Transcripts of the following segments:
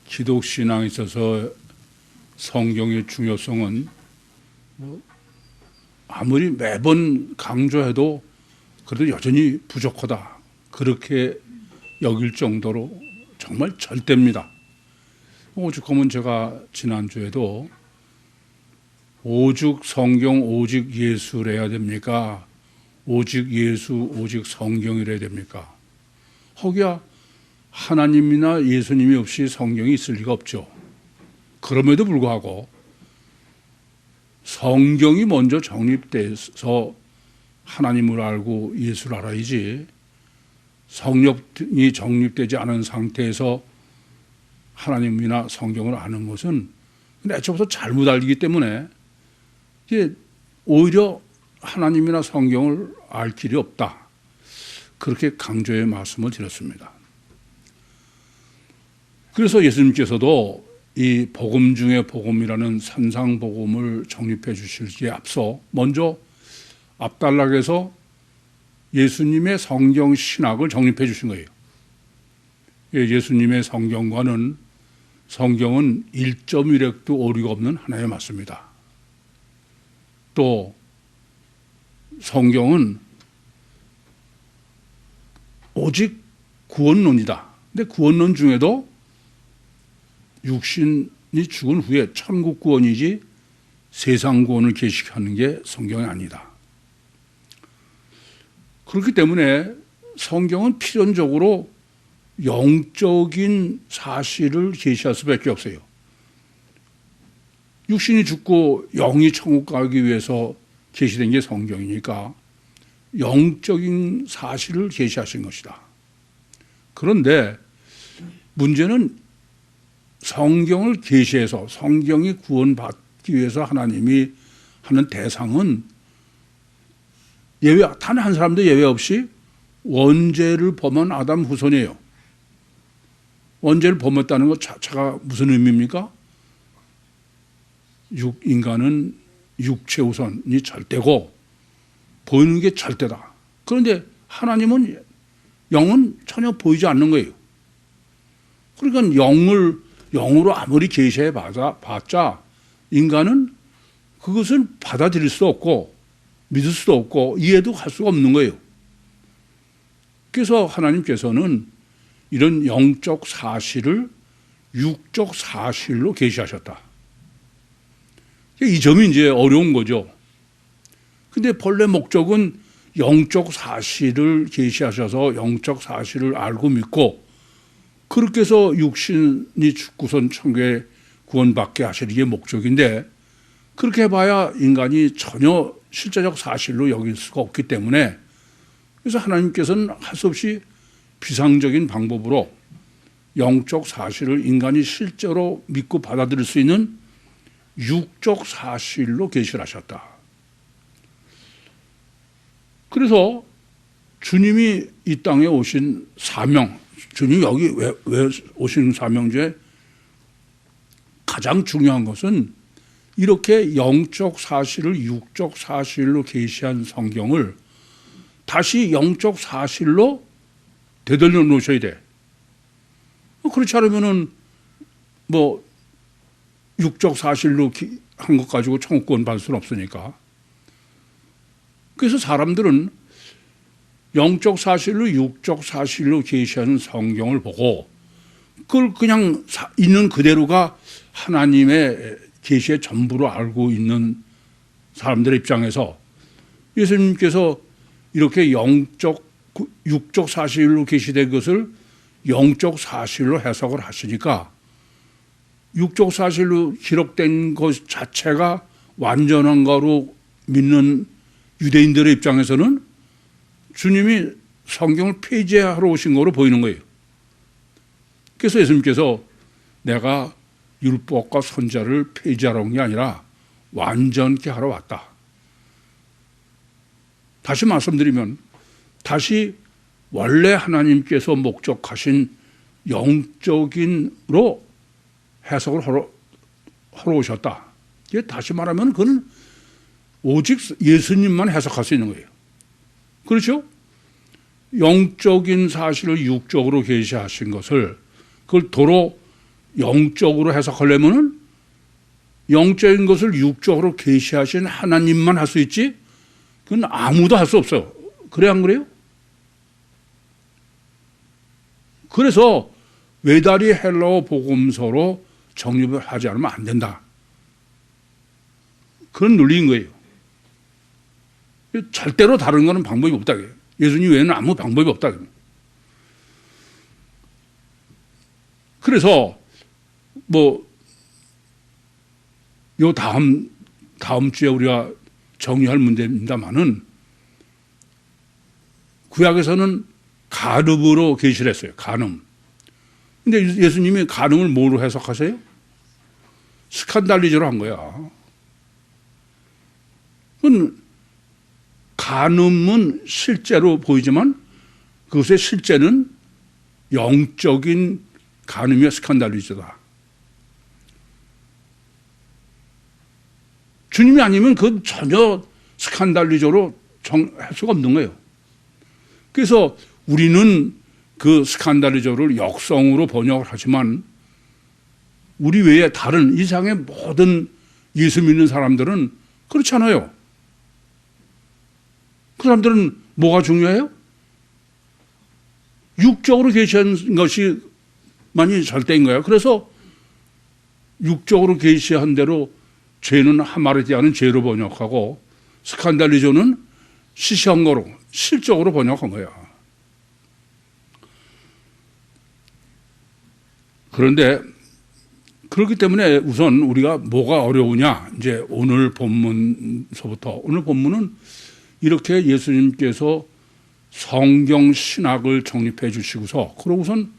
기독신앙에 있어서 성경의 중요성은 아무리 매번 강조해도 그래도 여전히 부족하다, 그렇게 여길 정도로 정말 절대입니다. 오죽하면 제가 지난주에도 오직 성경, 오직 예수래야 됩니까? 오직 예수, 오직 성경이래야 됩니까? 혹여 하나님이나 예수님이 없이 성경이 있을 리가 없죠. 그럼에도 불구하고 성경이 먼저 정립돼서 하나님을 알고 예수를 알아야지, 성령이 정립되지 않은 상태에서 하나님이나 성경을 아는 것은 애초부터 잘못 알기 때문에 이게 오히려 하나님이나 성경을 알 길이 없다, 그렇게 강조의 말씀을 드렸습니다. 그래서 예수님께서도 이 복음 중에 복음이라는 산상복음을 정립해 주시기에 앞서 먼저 앞단락에서 예수님의 성경 신학을 정립해 주신 거예요. 예수님의 성경은 1.1획도 오류가 없는 하나의 말씀이다. 또 성경은 오직 구원론이다. 근데 구원론 중에도 육신이 죽은 후에 천국 구원이지 세상 구원을 계시하는 게 성경이 아니다. 그렇기 때문에 성경은 필연적으로 영적인 사실을 계시할 수밖에 없어요. 육신이 죽고 영이 천국 가기 위해서 계시된 게 성경이니까 영적인 사실을 계시하신 것이다. 그런데 문제는 성경을 계시해서 성경이 구원받기 위해서 하나님이 하는 대상은 단 한 사람도 예외 없이 원죄를 범한 아담 후손이에요. 원죄를 범했다는 것 자체가 무슨 의미입니까? 인간은 육체 우선이 절대고 보이는 게 절대다. 그런데 하나님은 영은 전혀 보이지 않는 거예요. 그러니까 영으로 아무리 계시해 봤자 인간은 그것을 받아들일 수 없고 믿을 수도 없고 이해도 할 수가 없는 거예요. 그래서 하나님께서는 이런 영적 사실을 육적 사실로 계시하셨다. 이 점이 이제 어려운 거죠. 근데 본래 목적은 영적 사실을 계시하셔서 영적 사실을 알고 믿고 그렇게 해서 육신이 죽고선 천국에 구원받게 하시는 게 목적인데, 그렇게 해봐야 인간이 전혀 실제적 사실로 여길 수가 없기 때문에, 그래서 하나님께서는 할 수 없이 비상적인 방법으로 영적 사실을 인간이 실제로 믿고 받아들일 수 있는 육적 사실로 계시를 하셨다. 그래서 주님이 이 땅에 오신 사명, 주님이 여기 왜 오신 사명 중에 가장 중요한 것은 이렇게 영적 사실을 육적 사실로 계시한 성경을 다시 영적 사실로 되돌려 놓으셔야 돼. 그렇지 않으면은 육적 사실로 한 것 가지고 천국권 받을 수는 없으니까. 그래서 사람들은 영적 사실로 육적 사실로 계시하는 성경을 보고 그걸 그냥 있는 그대로가 하나님의 계시의 전부로 알고 있는 사람들의 입장에서 예수님께서 이렇게 육적 사실로 계시된 것을 영적 사실로 해석을 하시니까 육적 사실로 기록된 것 자체가 완전한 거로 믿는 유대인들의 입장에서는 주님이 성경을 폐지하러 오신 거로 보이는 거예요. 그래서 예수님께서 내가 율법과 선지자를 폐지하러 온 게 아니라 완전케 하러 왔다. 다시 말씀드리면 다시 원래 하나님께서 목적하신 영적인으로 해석을 하러 오셨다. 다시 말하면 그건 오직 예수님만 해석할 수 있는 거예요. 그렇죠? 영적인 사실을 육적으로 계시하신 것을 그걸 도로 영적으로 해석하려면은 영적인 것을 육적으로 계시하신 하나님만 할 수 있지 그건 아무도 할 수 없어요. 그래 안 그래요? 그래서 외다리 헬라어 복음서로 정립을 하지 않으면 안 된다. 그런 논리인 거예요. 절대로 다른 거는 방법이 없다. 예수님 외에는 아무 방법이 없다. 그래서 요 다음 주에 우리가 정리할 문제입니다만은 구약에서는 간음으로 계시를 했어요. 간음. 근데 예수님이 간음을 뭐로 해석하세요? 스칸달리저로 한 거야. 간음은 실제로 보이지만 그것의 실제는 영적인 간음이야. 스칸달리저다. 주님이 아니면 그건 전혀 스칸달리저로 할 수가 없는 거예요. 그래서 우리는 그 스칸달리저를 역성으로 번역을 하지만 우리 외에 다른 이상의 모든 예수 믿는 사람들은 그렇지 않아요. 그 사람들은 뭐가 중요해요? 육적으로 계시한 것이 많이 절대인 거예요. 그래서 육적으로 계시한 대로 죄는 하마르디아는 죄로 번역하고 스칸달리조는 시시한거로 실적으로 번역한 거야. 그런데 그렇기 때문에 우선 우리가 뭐가 어려우냐 이제 오늘 본문서부터 오늘 본문은 이렇게 예수님께서 성경 신학을 정립해 주시고서 그러고선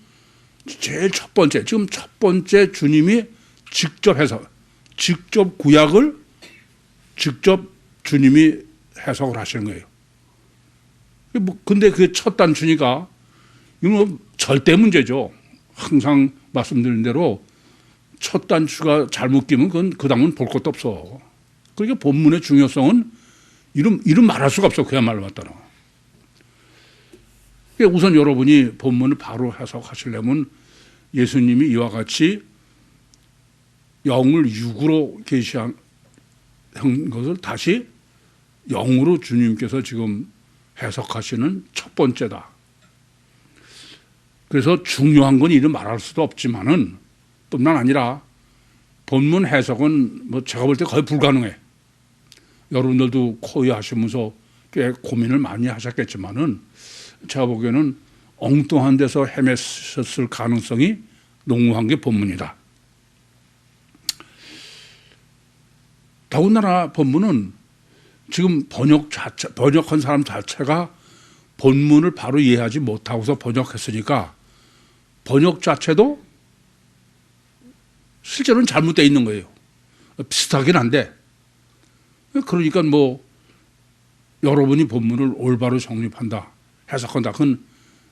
제일 첫 번째 지금 첫 번째 주님이 직접 구약을 직접 주님이 해석을 하시는 거예요. 근데 그 첫 단추니까 이건 절대 문제죠. 항상 말씀드린 대로 첫 단추가 잘못 끼면 그건 그 다음은 볼 것도 없어. 그러니까 본문의 중요성은 이름 말할 수가 없어. 그야말로 맞다나. 우선 여러분이 본문을 바로 해석하시려면 예수님이 이와 같이 영을 육으로 계시한 것을 다시 영으로 주님께서 지금 해석하시는 첫 번째다. 그래서 중요한 건 이를 말할 수도 없지만은 뿐만 아니라 본문 해석은 제가 볼 때 거의 불가능해. 여러분들도 코의 하시면서 꽤 고민을 많이 하셨겠지만은 제가 보기에는 엉뚱한 데서 헤맸을 가능성이 농후한 게 본문이다. 더군다나 본문은 지금 번역한 사람 자체가 본문을 바로 이해하지 못하고서 번역했으니까 번역 자체도 실제로는 잘못되어 있는 거예요. 비슷하긴 한데 그러니까 여러분이 본문을 올바로 정립한다, 해석한다, 그건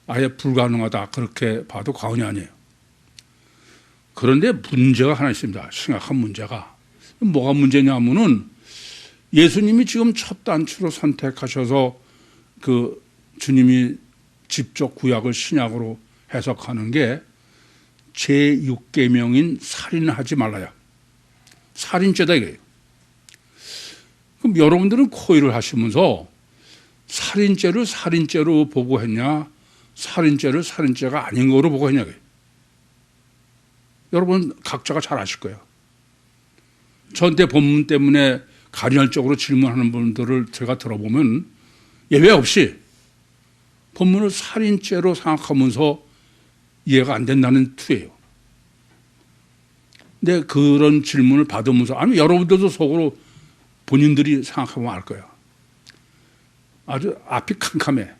아예 불가능하다 그렇게 봐도 과언이 아니에요. 그런데 문제가 하나 있습니다. 심각한 문제가. 뭐가 문제냐면은 예수님이 지금 첫 단추로 선택하셔서 그 주님이 직접 구약을 신약으로 해석하는 게 제6계명인 살인하지 말라야. 살인죄다 이거예요. 그럼 여러분들은 코의를 하시면서 살인죄를 살인죄로 보고 했냐, 살인죄를 살인죄가 아닌 거로 보고 했냐. 여러분 각자가 잘 아실 거예요. 저한테 본문 때문에 간헐적으로 질문하는 분들을 제가 들어보면 예외 없이 본문을 살인죄로 생각하면서 이해가 안 된다는 투예요. 근데 그런 질문을 받으면서 아니 여러분들도 속으로 본인들이 생각하면 알 거예요. 아주 앞이 캄캄해.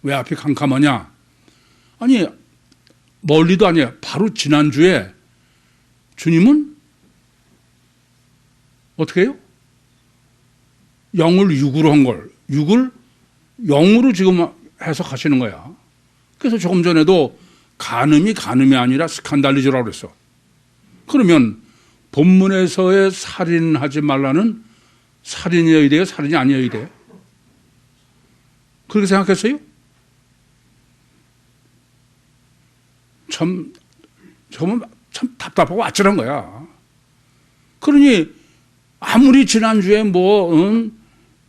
왜 앞이 캄캄하냐? 아니 멀리도 아니에요. 바로 지난주에 주님은 어떻게 해요? 영을 육으로 한 걸, 육을 영으로 지금 해석하시는 거야. 그래서 조금 전에도 간음이 아니라 스칸달리저라고 그랬어. 그러면 본문에서의 살인하지 말라는 살인이어야 돼요? 살인이 아니어야 돼요? 그렇게 생각했어요? 정말 참 답답하고 아찔한 거야. 그러니 아무리 지난주에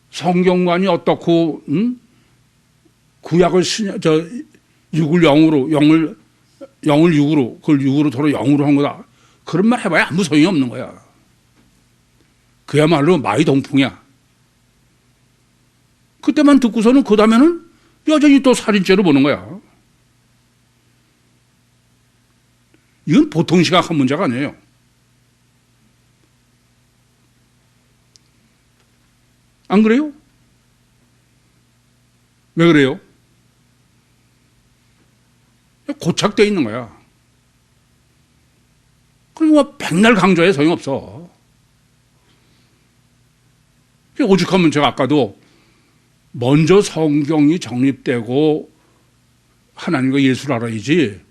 성경관이 어떻고 구약을 육을 영으로 영을 6으로 그걸 6으로 도로 0으로 한 거다. 그런 말 해봐야 아무 소용이 없는 거야. 그야말로 마이 동풍이야. 그때만 듣고서는 그 다음에는 여전히 또 살인죄로 보는 거야. 이건 보통 심각한 문제가 아니에요. 안 그래요? 왜 그래요? 고착되어 있는 거야. 그리고 백날 강조해 소용없어. 오죽하면 제가 아까도 먼저 성경이 정립되고 하나님과 예수를 알아야지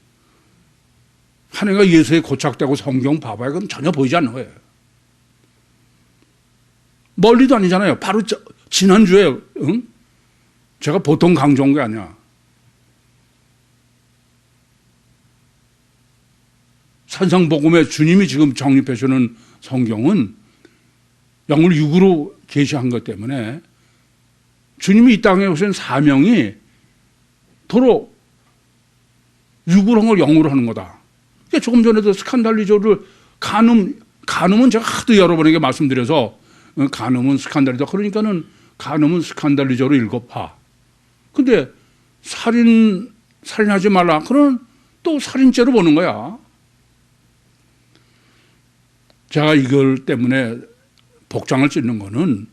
하나님과 예수에 고착되고 성경 봐봐야 그건 전혀 보이지 않는 거예요. 멀리도 아니잖아요. 바로 지난주에 제가 보통 강조한 게 아니야. 산상복음에 주님이 지금 정립해 주는 성경은 영을 육으로 계시한 것 때문에 주님이 이 땅에 오신 사명이 도로 육으로 한 걸 영으로 하는 거다. 조금 전에도 스칸달리조를 간음은 제가 하도 여러분에게 말씀드려서 간음은 스칸달리조 그러니까는 간음은 스칸달리조로 읽어봐. 근데 살인하지 말라. 그러면 또 살인죄로 보는 거야. 제가 이걸 때문에 복장을 찢는 거는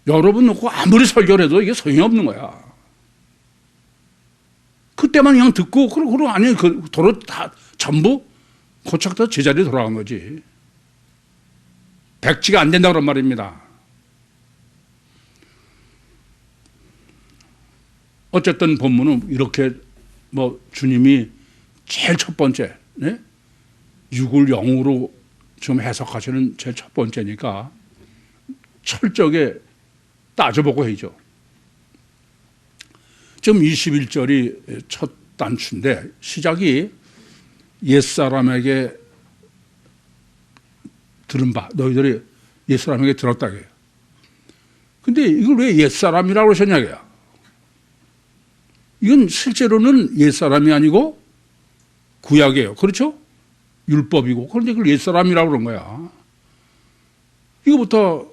여러분 놓고 아무리 설교를 해도 이게 소용이 없는 거야. 그때만 그냥 듣고 그러고 아니 도로 다 전부 고착 다 제자리에 돌아간 거지. 백지가 안 된다 그런 말입니다. 어쨌든 본문은 이렇게 주님이 제일 첫 번째 6을 0으로 지금 해석하시는 제일 첫 번째니까 철저하게 따져보고 해야죠. 지금 21절이 첫 단추인데 시작이 옛사람에게 들은 바 너희들이 옛사람에게 들었다 해요. 근데 이걸 왜 옛사람이라고 하셨냐고요. 이건 실제로는 옛사람이 아니고 구약이에요. 그렇죠? 율법이고. 그런데 그걸 옛사람이라고 그런 거야. 이거부터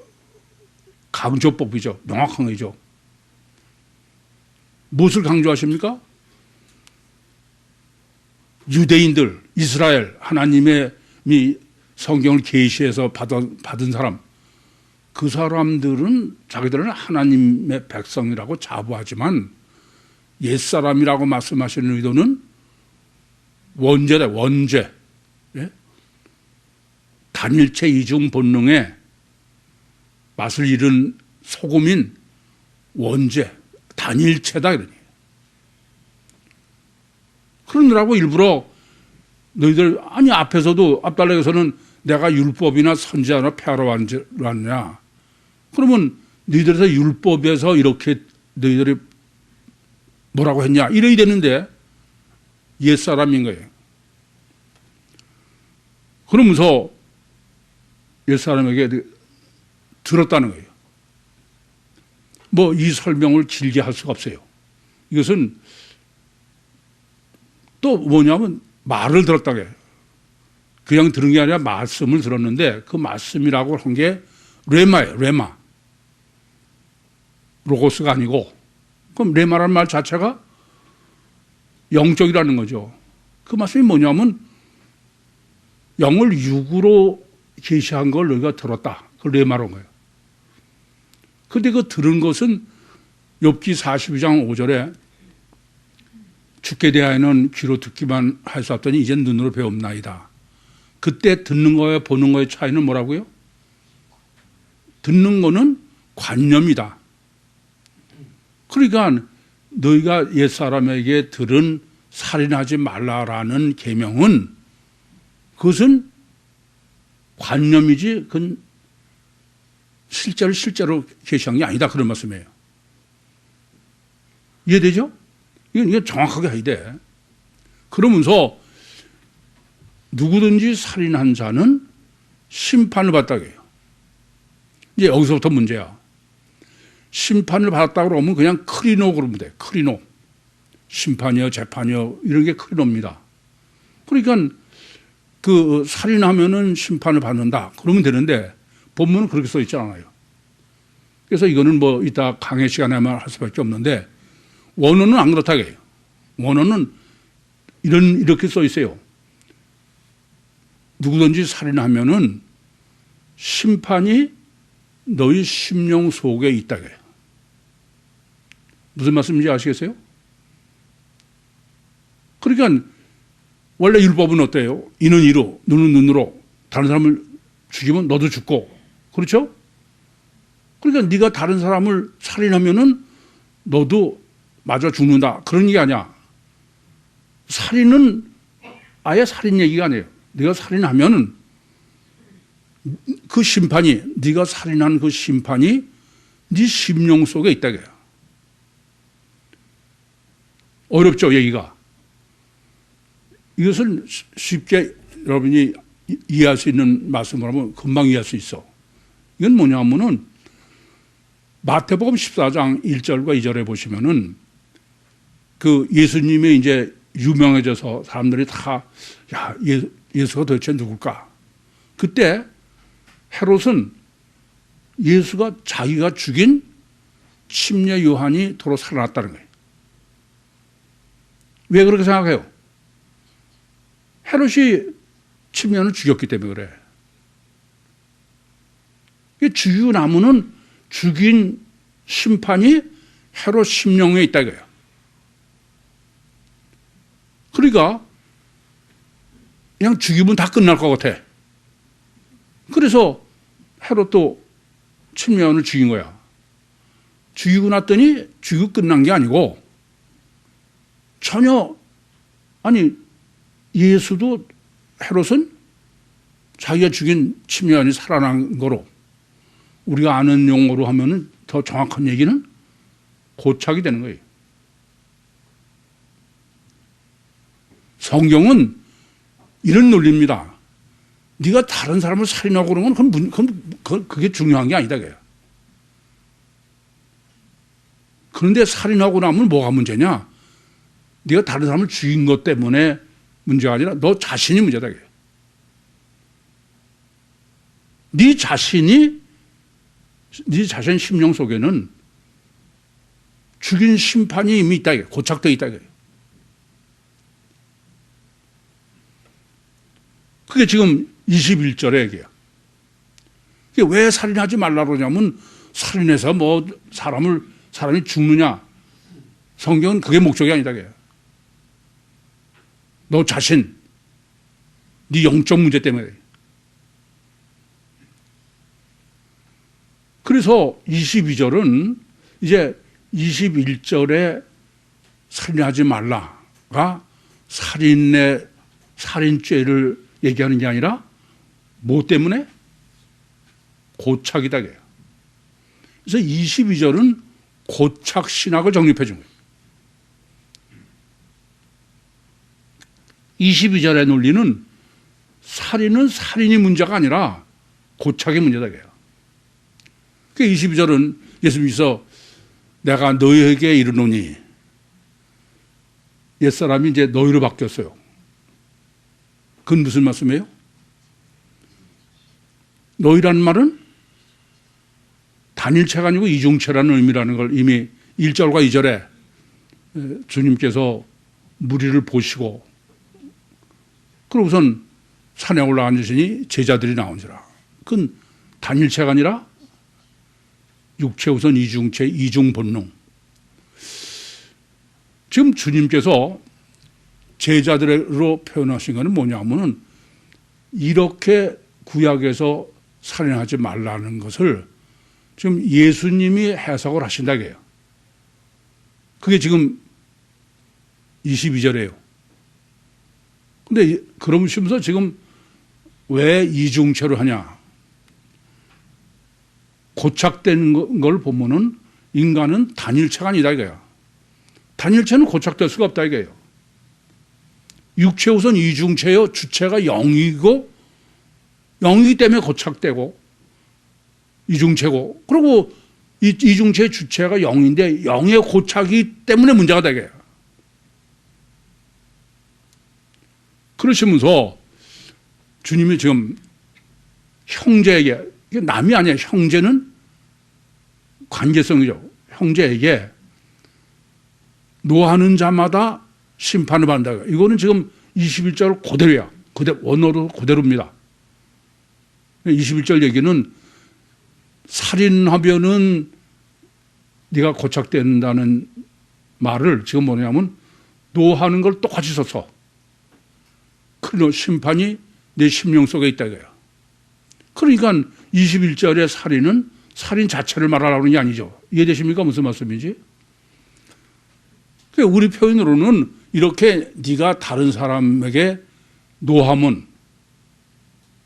강조법이죠. 명확한 거죠. 무엇을 강조하십니까? 유대인들, 이스라엘, 하나님의 성경을 계시해서 받은 사람, 그 사람들은 자기들은 하나님의 백성이라고 자부하지만 옛사람이라고 말씀하시는 의도는 원죄다, 원죄. 예? 단일체 이중 본능에 맛을 잃은 소금인 원죄, 단일체다 이러니. 그러느라고 일부러 너희들 아니 앞에서도 앞달락에서는 내가 율법이나 선지자나 폐하러 왔냐. 그러면 너희들에서 율법에서 이렇게 너희들이 뭐라고 했냐 이래야 되는데 옛사람인 거예요. 그러면서 옛사람에게 들었다는 거예요. 이 설명을 길게 할 수가 없어요. 이것은 또 뭐냐면 말을 들었다고 해요. 그냥 들은 게 아니라 말씀을 들었는데 그 말씀이라고 한 게 레마예요. 레마. 로고스가 아니고 그럼 레마라는 말 자체가 영적이라는 거죠. 그 말씀이 뭐냐면 영을 육으로 계시한 걸 너희가 들었다. 그 레마라는 거예요. 그런데 그 들은 것은 욥기 42장 5절에 주께 대하여는 귀로 듣기만 할 수 없더니 이젠 눈으로 배웁나이다. 그때 듣는 거와 보는 거의 차이는 뭐라고요? 듣는 거는 관념이다. 그러니까 너희가 옛사람에게 들은 살인하지 말라라는 계명은 그것은 관념이지 그건 실제로 계시한 게 아니다. 그런 말씀이에요. 이해되죠? 이건 정확하게 해야 돼. 그러면서 누구든지 살인한 자는 심판을 받다고 해요. 이제 여기서부터 문제야. 심판을 받았다고 그러면 그냥 크리노 그러면 돼. 크리노. 심판이요, 재판이요, 이런 게 크리노입니다. 그러니까 그 살인하면은 심판을 받는다. 그러면 되는데 본문은 그렇게 써 있지 않아요. 그래서 이거는 뭐 이따 강의 시간에만 할 수밖에 없는데 원어는 안 그렇다고 해요. 원어는 이렇게 써 있어요. 누구든지 살인하면은 심판이 너희 심령 속에 있다고 해요. 무슨 말씀인지 아시겠어요? 그러니까 원래 율법은 어때요? 이는 이로, 눈은 눈으로, 다른 사람을 죽이면 너도 죽고, 그렇죠? 그러니까 네가 다른 사람을 살인하면은 너도 맞아 죽는다. 그런 얘기 아니야. 살인은 아예 살인 얘기가 아니에요. 네가 살인하면은 그 심판이, 네가 살인한 그 심판이 네 심령 속에 있다고요. 어렵죠, 얘기가. 이것을 쉽게 여러분이 이해할 수 있는 말씀을 하면 금방 이해할 수 있어. 이건 뭐냐면은 마태복음 14장 1절과 2절에 보시면은 그 예수님이 이제 유명해져서 사람들이 다 야, 예수가 도대체 누굴까? 그때 헤롯은 예수가 자기가 죽인 침례 요한이 도로 살아났다는 거예요. 왜 그렇게 생각해요? 헤롯이 침례를 죽였기 때문에 그래. 죽이고 나면은 죽인 심판이 헤롯 심령에 있다 이거예요. 그러니까 그냥 죽이면 다 끝날 것 같아. 그래서 헤롯도 침례요한을 죽인 거야. 죽이고 났더니 죽이고 끝난 게 아니고 전혀 아니 예수도 헤롯은 자기가 죽인 침례요한이 살아난 거로 우리가 아는 용어로 하면은 더 정확한 얘기는 고착이 되는 거예요. 성경은 이런 논리입니다. 네가 다른 사람을 살인하고 그러는 건 그게 중요한 게 아니다. 그런데 살인하고 나면 뭐가 문제냐? 네가 다른 사람을 죽인 것 때문에 문제가 아니라 너 자신이 문제다. 네 자신 심령 속에는 죽인 심판이 이미 있다. 고착되어 있다. 그게 지금 21절에 얘기해요. 왜 살인하지 말라고 그러냐면 살인해서 뭐 사람이 죽느냐. 성경은 그게 목적이 아니다. 너 자신, 네 영적 문제 때문에. 그래서 22절은 이제 21절에 살인하지 말라가 살인죄를 얘기하는 게 아니라 뭐 때문에? 고착이다. 그래서 22절은 고착 신학을 정립해 준 거예요. 22절의 논리는 살인은 살인이 문제가 아니라 고착이 문제다. 그 22절은 예수님께서 내가 너희에게 이르노니 옛사람이 이제 너희로 바뀌었어요. 그건 무슨 말씀이에요? 너희라는 말은 단일체가 아니고 이중체라는 의미라는 걸 이미 1절과 2절에 주님께서 무리를 보시고 그러고선 산에 올라앉으시니 제자들이 나온지라. 그건 단일체가 아니라 육체 우선 이중체, 이중본능. 지금 주님께서 제자들로 표현하신 것은 뭐냐면은 이렇게 구약에서 살인하지 말라는 것을 지금 예수님이 해석을 하신다고 해요. 그게 지금 22절이에요. 근데 그러면서 지금 왜 이중체로 하냐? 고착된 걸 보면은 인간은 단일체가 아니다 이거야. 단일체는 고착될 수가 없다 이거예요. 육체 우선 이중체요. 주체가 영이고 영이기 때문에 고착되고 이중체고, 그리고 이중체의 주체가 영인데 영의 고착이기 때문에 문제가 되게. 그러시면서 주님이 지금 형제에게, 이게 남이 아니야. 형제는 관계성이죠. 형제에게 노하는 자마다 심판을 받는다. 이거는 지금 21절 그대로야. 원어로 그대로입니다. 21절 얘기는 살인하면은 네가 고착된다는 말을 지금 뭐냐면 노하는 걸 똑같이 써서 그 심판이 내 심령 속에 있다 이거야. 그러니까 21절의 살인은 살인 자체를 말하라는 게 아니죠. 이해되십니까? 무슨 말씀이지? 우리 표현으로는 이렇게 네가 다른 사람에게 노하면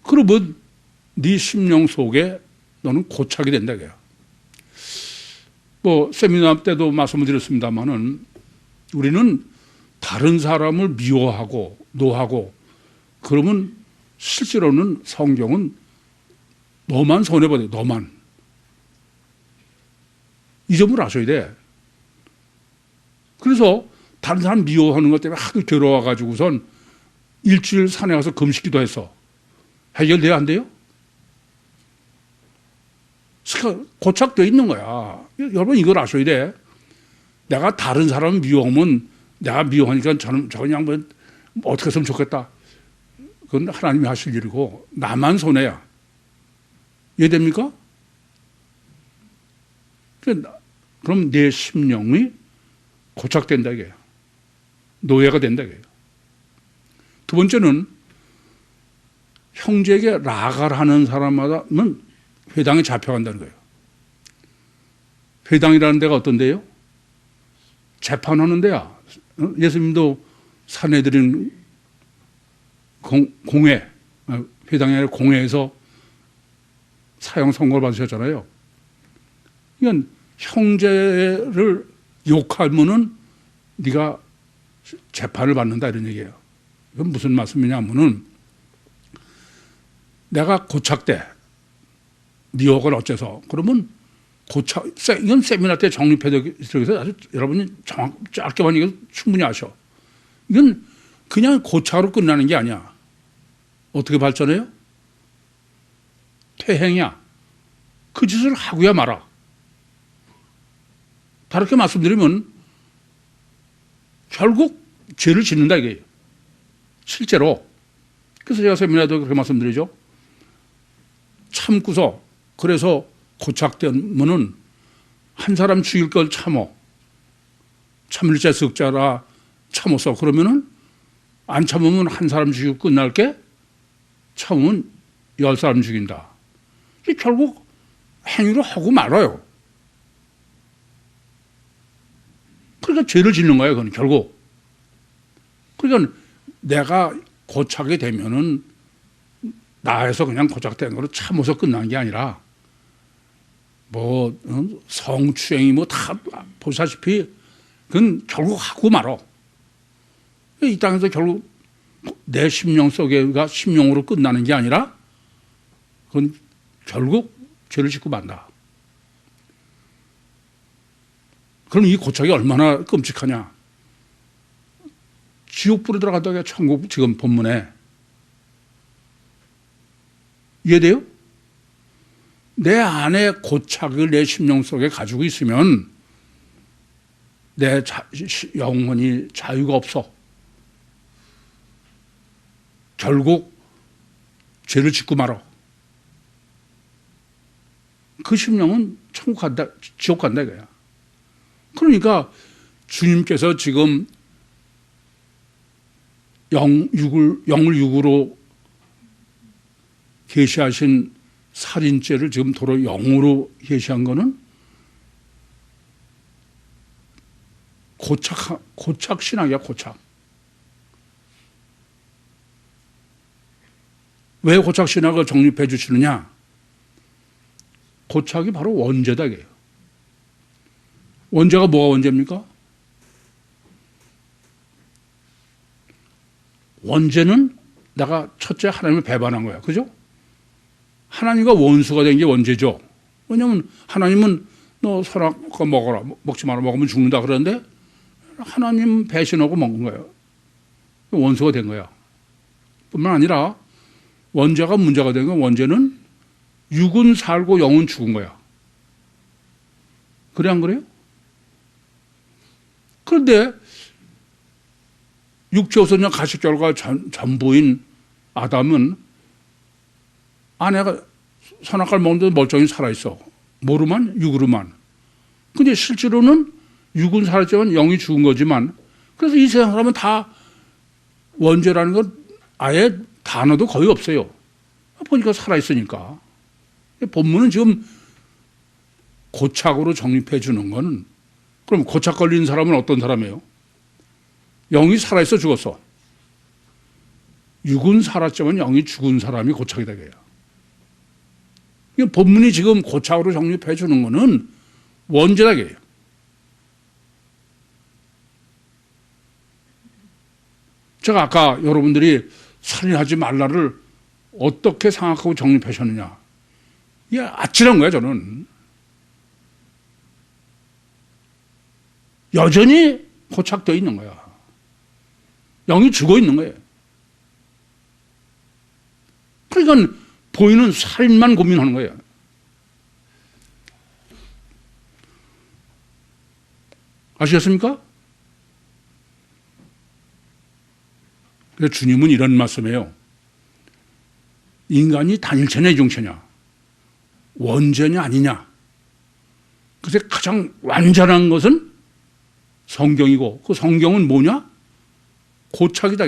그러면 네 심령 속에 너는 고착이 된다 이거야. 뭐 세미나 때도 말씀을 드렸습니다마는 우리는 다른 사람을 미워하고 노하고 그러면 실제로는 성경은 너만 손해보대. 너만. 이 점을 아셔야 돼. 그래서 다른 사람 미워하는 것 때문에 하도 괴로워가지고선 일주일 산에 가서 금식기도 했어. 해결돼야 안 돼요? 고착되어 있는 거야. 여러분 이걸 아셔야 돼. 내가 다른 사람을 미워하면 내가 미워하니까 저는 그냥 뭐 어떻게 했으면 좋겠다. 그건 하나님이 하실 일이고 나만 손해야. 이해됩니까? 그럼 내 심령이 고착된다 이게요. 노예가 된다 이게요. 두 번째는 형제에게 라가를 하는 사람마다는 회당에 잡혀간다는 거예요. 회당이라는 데가 어떤 데요? 재판하는 데야. 예수님도 사내들인 공회, 회당이 아니라 공회에서 사형 선고를 받으셨잖아요. 그러니까 형제를 욕하면은 네가 재판을 받는다 이런 얘기예요. 이건 무슨 말씀이냐면은 내가 고착돼. 네 욕을 어째서. 그러면 고착, 이건 세미나 때 정립해서 아주 여러분이 짧게만 얘기해서 충분히 아셔. 이건 그냥 고착으로 끝나는 게 아니야. 어떻게 발전해요? 퇴행이야. 그 짓을 하고야 말아. 다르게 말씀드리면 결국 죄를 짓는다 이거예요. 실제로. 그래서 제가 세미나도 그렇게 말씀드리죠. 참고서 그래서 고착되면은 한 사람 죽일 걸 참어. 참을자 석자라 참았어. 그러면은 안 참으면 한 사람 죽이고 끝날 게 참으면 10사람 죽인다. 결국 행위를 하고 말아요. 그러니까 죄를 짓는 거예요. 그건 결국. 그러니까 내가 고착이 되면은 나에서 그냥 고착된 거로 참아서 끝난 게 아니라 뭐 성추행이 뭐 다 보시다시피 그건 결국 하고 말어. 이 땅에서 결국 내 심령 속에가 심령으로 끝나는 게 아니라 그건 결국 죄를 짓고 만다. 그럼 이 고착이 얼마나 끔찍하냐. 지옥불에 들어갔다가 천국 지금 본문에. 이해돼요? 내 안에 고착을 내 심령 속에 가지고 있으면 내 영혼이 자유가 없어. 결국 죄를 짓고 말어. 그 심령은 천국 간다, 지옥 간다 이거야. 그러니까 주님께서 지금 영을 육으로 계시하신 살인죄를 지금 도로 영으로 계시한 거는 고착 신학이야, 고착. 왜 고착 신학을 정립해 주시느냐? 고착이 바로 원죄다 이게요. 원죄가 뭐가 원죄입니까? 원죄는 내가 첫째 하나님을 배반한 거야. 그죠? 하나님과 원수가 된 게 원죄죠. 왜냐하면 하나님은 너 선악과 먹어라. 먹지 마라. 먹으면 죽는다 그러는데 하나님 배신하고 먹은 거예요. 원수가 된 거야. 뿐만 아니라 원죄가 문제가 된 건 원죄는 육은 살고 영은 죽은 거야. 그래 안 그래요? 그런데 육체우선적 가식결과 전부인 아담은 아내가 선악과를 먹는데 멀쩡히 살아있어. 뭐로만? 육으로만. 근데 실제로는 육은 살았지만 영이 죽은 거지만 그래서 이 세상 사람은 다 원죄라는 건 아예 단어도 거의 없어요. 보니까 살아있으니까. 본문은 지금 고착으로 정립해 주는 건 그럼 고착 걸린 사람은 어떤 사람이에요? 영이 살아있어 죽었어. 육은 살았지만 영이 죽은 사람이 고착이다. 본문이 지금 고착으로 정립해 주는 거는 원죄다. 제가 아까 여러분들이 살인하지 말라를 어떻게 생각하고 정립하셨느냐. 이게 아찔한 거야, 저는. 여전히 고착되어 있는 거야. 영이 죽어 있는 거예요. 그러니까 보이는 살인만 고민하는 거예요. 아시겠습니까? 그래서 주님은 이런 말씀이에요. 인간이 단일체냐 이중체냐, 원죄냐 아니냐. 그래서 가장 완전한 것은 성경이고 그 성경은 뭐냐? 고착이다.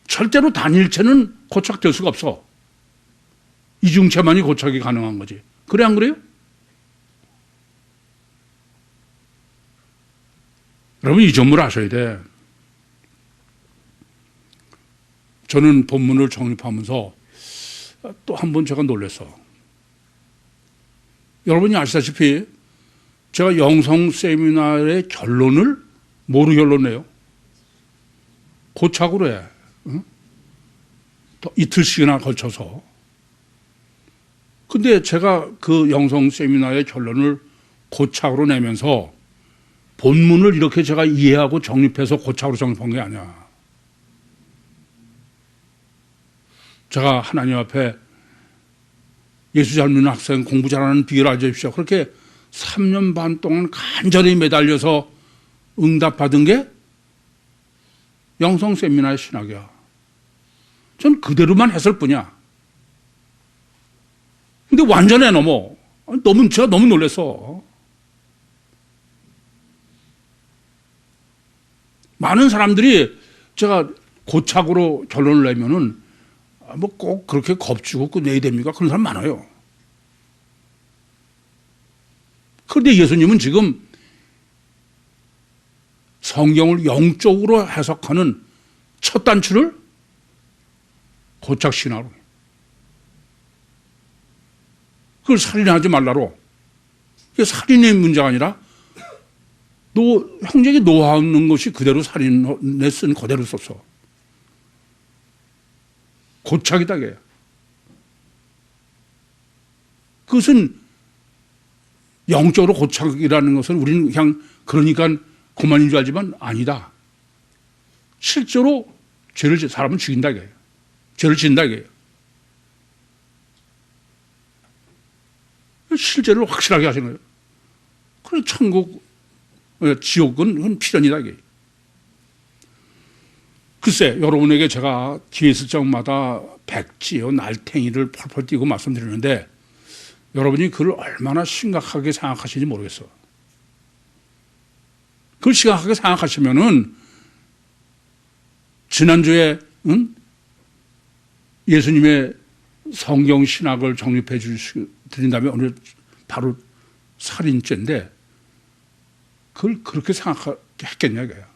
절대로 단일체는 고착될 수가 없어. 이중체만이 고착이 가능한 거지. 그래 안 그래요? 여러분 이 점을 아셔야 돼. 저는 본문을 정립하면서 또 한 번 제가 놀랐어. 여러분이 아시다시피 제가 영성 세미나의 결론을 뭐로 결론내요? 고착으로 해. 응? 이틀씩이나 걸쳐서. 근데 제가 그 영성 세미나의 결론을 고착으로 내면서 본문을 이렇게 제가 이해하고 정립해서 고착으로 정립한 게 아니야. 제가 하나님 앞에 예수 잘 믿는 학생, 공부 잘하는 비결 알려주십시오. 그렇게 3년 반 동안 간절히 매달려서 응답받은 게 영성 세미나의 신학이야. 전 그대로만 했을 뿐이야. 근데 완전히 넘어. 제가 너무 놀랐어. 많은 사람들이 제가 고착으로 결론을 내면은 뭐 꼭 그렇게 겁주고 끝내야 됩니까? 그런 사람 많아요. 그런데 예수님은 지금 성경을 영적으로 해석하는 첫 단추를 고착 신화로. 그걸 살인하지 말라로. 이게 살인의 문제가 아니라 형제에게 노하는 것이 그대로 살인에 쓴 그대로 썼어. 고착이다. 그것은 영적으로 고착이라는 것은 우리는 그냥 그러니까 그만인 줄 알지만 아니다. 실제로 사람은 죽인다. 죄를 짓는다. 실제로 확실하게 하신 거예요. 그래 천국, 지옥은 필연이다. 글쎄, 여러분에게 제가 뒤에 있을 적마다 백지요, 날탱이를 펄펄 띄고 말씀드리는데 여러분이 그걸 얼마나 심각하게 생각하시는지 모르겠어. 그걸 심각하게 생각하시면은 지난주에 예수님의 성경 신학을 정립해 드린 다음에 오늘 바로 살인죄인데 그걸 그렇게 생각했겠냐 이거야.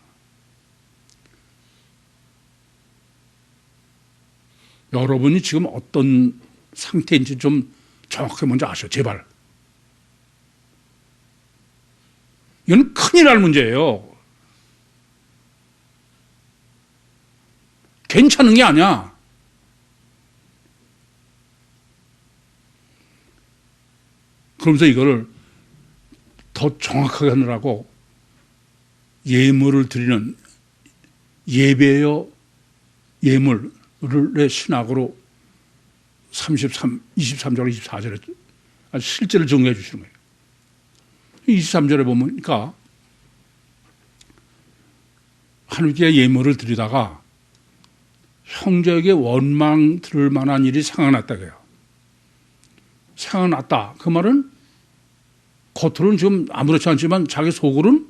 여러분이 지금 어떤 상태인지 좀 정확하게 먼저 아셔, 제발. 이건 큰일 날 문제예요. 괜찮은 게 아니야. 그러면서 이거를 더 정확하게 하느라고 예물을 드리는 예배여 예물의 신학으로 23절, 24절에 실제를 정리해 주시는 거예요. 23절에 보니까 하나님께 예물을 드리다가 형제에게 원망 들을 만한 일이 생각났다고요. 생각났다. 그 말은 겉으로는 지금 아무렇지 않지만 자기 속으로는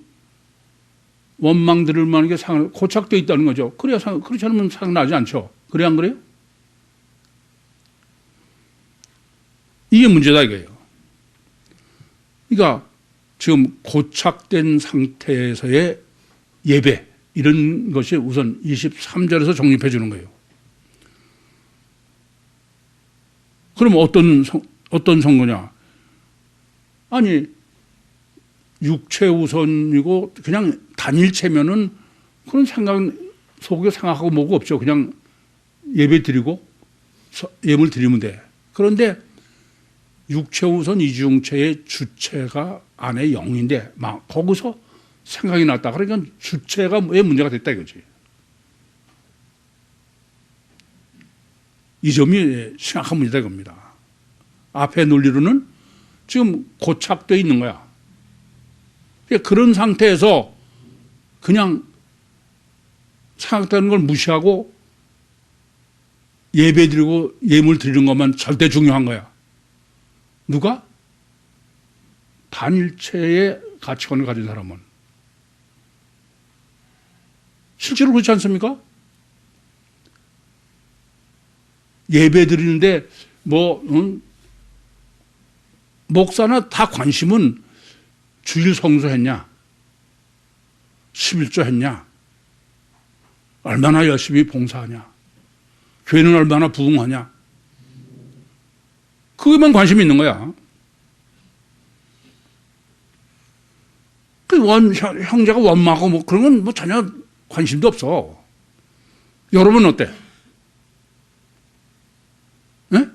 원망 들을 만한 게 고착되어 있다는 거죠. 그렇지 않으면 생각나지 않죠. 그래 안 그래요? 이게 문제다 이거예요. 그러니까 지금 고착된 상태에서의 예배 이런 것이 우선 23절에서 정립해 주는 거예요. 그럼 어떤 선거냐? 아니 육체 우선이고 그냥 단일체면은 그런 생각 속에 생각하고 뭐고 없죠. 그냥 예배 드리고 예물 드리면 돼. 그런데 육체 우선 이중체의 주체가 안에 영인데 막 거기서 생각이 났다. 그러니까 주체가 왜 문제가 됐다 이거지. 이 점이 심각한 문제다 이겁니다. 앞에 논리로는 지금 고착되어 있는 거야. 그런 상태에서 그냥 생각되는 걸 무시하고 예배 드리고 예물 드리는 것만 절대 중요한 거야. 누가? 단일체의 가치관을 가진 사람은. 실제로 그렇지 않습니까? 예배 드리는데 목사나 다 관심은 주일 성수했냐? 11조 했냐? 얼마나 열심히 봉사하냐? 교회는 얼마나 부흥하냐? 그것만 관심이 있는 거야. 형제가 원망하고 그런 건 전혀 관심도 없어. 여러분은 어때? 네?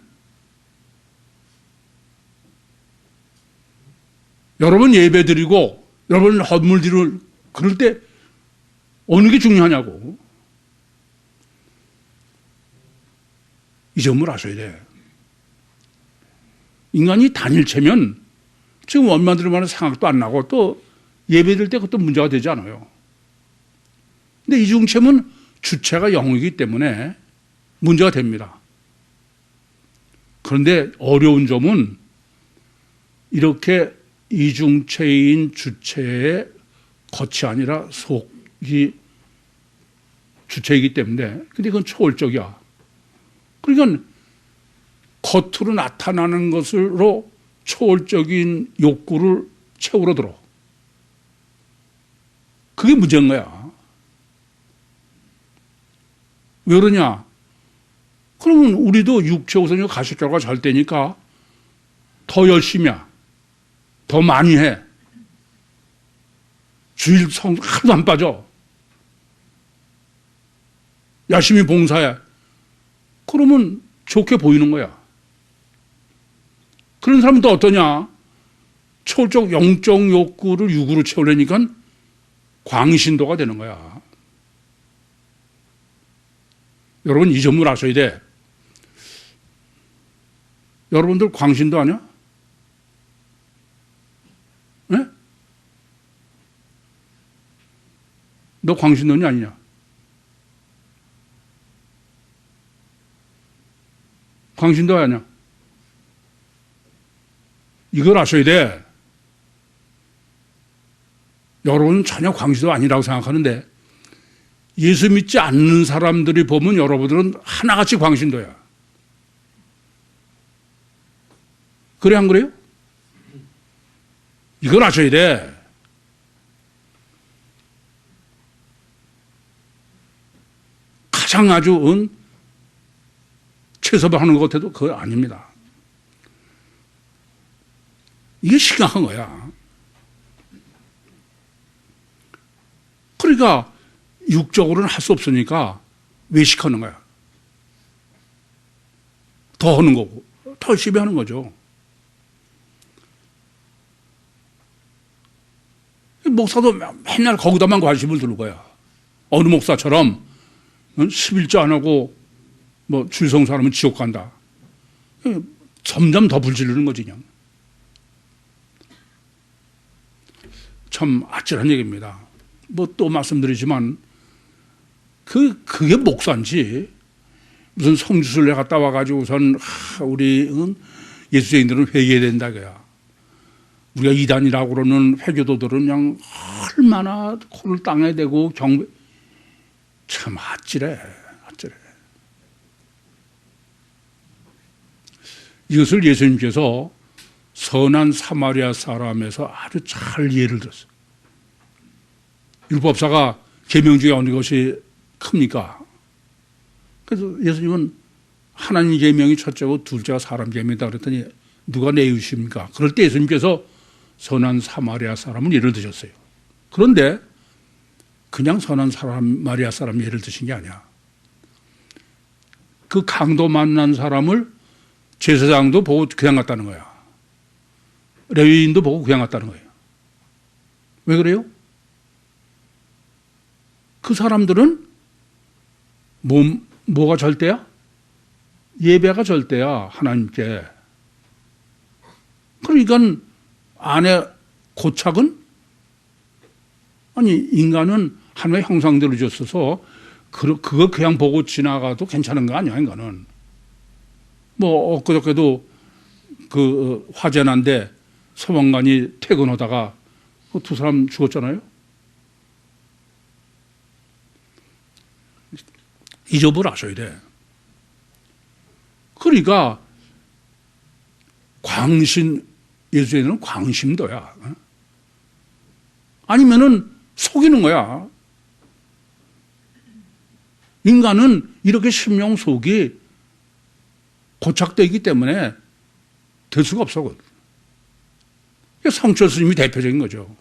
여러분 예배 드리고 여러분 헌물 드리고 그럴 때 어느 게 중요하냐고. 이 점을 아셔야 돼. 인간이 단일체면 지금 원만 들으면 생각도 안 나고 또 예배 드릴 때 그것도 문제가 되지 않아요. 근데 이중체면 주체가 영이기 때문에 문제가 됩니다. 그런데 어려운 점은 이렇게 이중체인 주체의 겉이 아니라 속이 주체이기 때문에 근데 그건 초월적이야. 그러니까 겉으로 나타나는 것으로 초월적인 욕구를 채우러 들어. 그게 문제인 거야. 왜 그러냐? 그러면 우리도 육체 우선이고 가식결과 잘 되니까 더 열심히 해. 더 많이 해. 주일 성 하나도 안 빠져. 열심히 봉사해. 그러면 좋게 보이는 거야. 그런 사람은 또 어떠냐? 초월적 영적 욕구를 육으로 채우려니까 광신도가 되는 거야. 여러분 이 점을 아셔야 돼. 여러분들 광신도 아니야? 네? 너 광신도니 아니냐? 광신도 아니야? 이걸 아셔야 돼. 여러분은 전혀 광신도 아니라고 생각하는데 예수 믿지 않는 사람들이 보면 여러분들은 하나같이 광신도야. 그래 안 그래요? 이걸 아셔야 돼. 가장 아주 최소화하는 것 같아도 그거 아닙니다. 이게 심각한 거야. 그러니까 육적으로는 할 수 없으니까 외식하는 거야. 더 하는 거고, 더 열심히 하는 거죠. 목사도 맨날 거기다만 관심을 두는 거야. 어느 목사처럼 11조 안 하고 뭐 줄성 사람은 지옥 간다. 점점 더 불지르는 거지 그냥. 참 아찔한 얘기입니다. 뭐 또 말씀드리지만 그게 목사인지 무슨 성지순례 갔다 와가지고선 우리 예수쟁이들은 회개해야 된다 그야. 우리가 이단이라고 그러는 회교도들은 그냥 얼마나 코를 땅에 대고 경배 참 아찔해. 이것을 예수님께서 선한 사마리아 사람에서 아주 잘 예를 들었어요. 율법사가 계명 중에 어느 것이 큽니까? 그래서 예수님은 하나님 계명이 첫째고 둘째가 사람 계명이다 그랬더니 누가 내 이웃입니까? 그럴 때 예수님께서 선한 사마리아 사람은 예를 드셨어요. 그런데 그냥 선한 사마리아 사람 예를 드신 게 아니야. 그 강도 만난 사람을 제사장도 보고 그냥 갔다는 거야. 레위인도 보고 그냥 갔다는 거예요. 왜 그래요? 그 사람들은 뭐가 절대야? 예배가 절대야, 하나님께. 그러니까 안에 고착은? 아니, 인간은 하나님의 형상대로 줬어서 그거 그냥 보고 지나가도 괜찮은 거 아니야, 인간은. 뭐, 엊그저께도 그 화재 난데 소방관이 퇴근하다가 그 두 사람 죽었잖아요. 이 점을 아셔야 돼. 그러니까 예수에는 광심도야. 아니면은 속이는 거야. 인간은 이렇게 심령 속이 고착되어 있기 때문에 될 수가 없어. 성철 스님이 대표적인 거죠.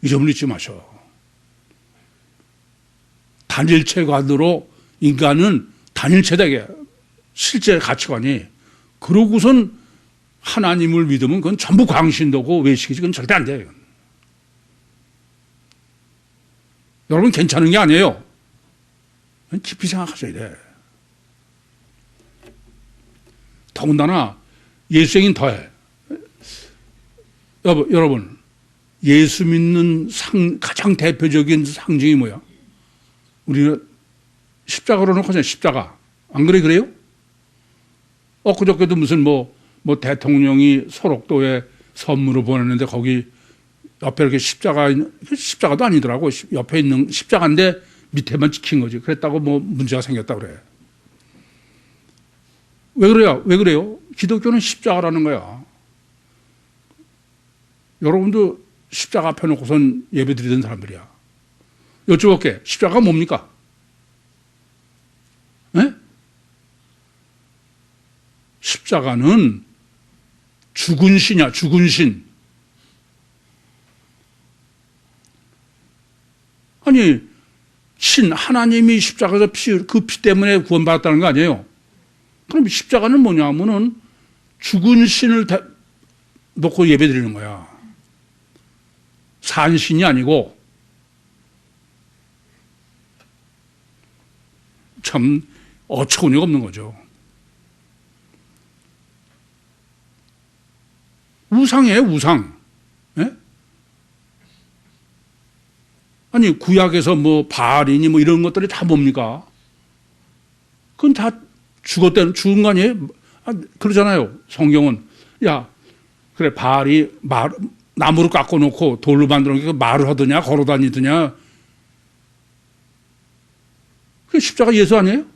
이 점을 잊지 마셔. 단일체관으로 인간은 단일체되게 실제 가치관이 그러고선 하나님을 믿으면 그건 전부 광신도고 외식이지 그건 절대 안 돼요. 여러분 괜찮은 게 아니에요. 깊이 생각하셔야 돼. 더군다나 예수쟁이는 더해. 여러분 예수 믿는 가장 대표적인 상징이 뭐야? 우리는 십자가로 놓고 하잖아요. 십자가. 안 그래요? 엊그저께도 무슨 뭐 대통령이 소록도에 선물을 보냈는데 거기 옆에 이렇게 십자가도 아니더라고. 옆에 있는 십자가인데 밑에만 찍힌 거지. 그랬다고 뭐 문제가 생겼다 그래. 왜 그래요? 기독교는 십자가라는 거야. 여러분도 십자가 앞에 놓고선 예배 드리던 사람들이야. 여쭤볼게. 십자가가 뭡니까? 네? 십자가는 죽은 신이야, 죽은 신. 아니, 하나님이 십자가에서 그 피 때문에 구원받았다는 거 아니에요? 그럼 십자가는 뭐냐 하면은 죽은 신을 놓고 예배 드리는 거야. 산 신이 아니고. 참 어처구니가 없는 거죠. 우상이에요, 우상. 예? 아니 구약에서 뭐 바알이니 뭐 이런 것들이 다 뭡니까? 그건 다 죽은 거 아니에요? 그러잖아요. 성경은 야 그래 바알이 나무를 깎아 놓고 돌로 만들어 놓고 말을 하더냐 걸어 다니더냐. 그 십자가 예수 아니에요?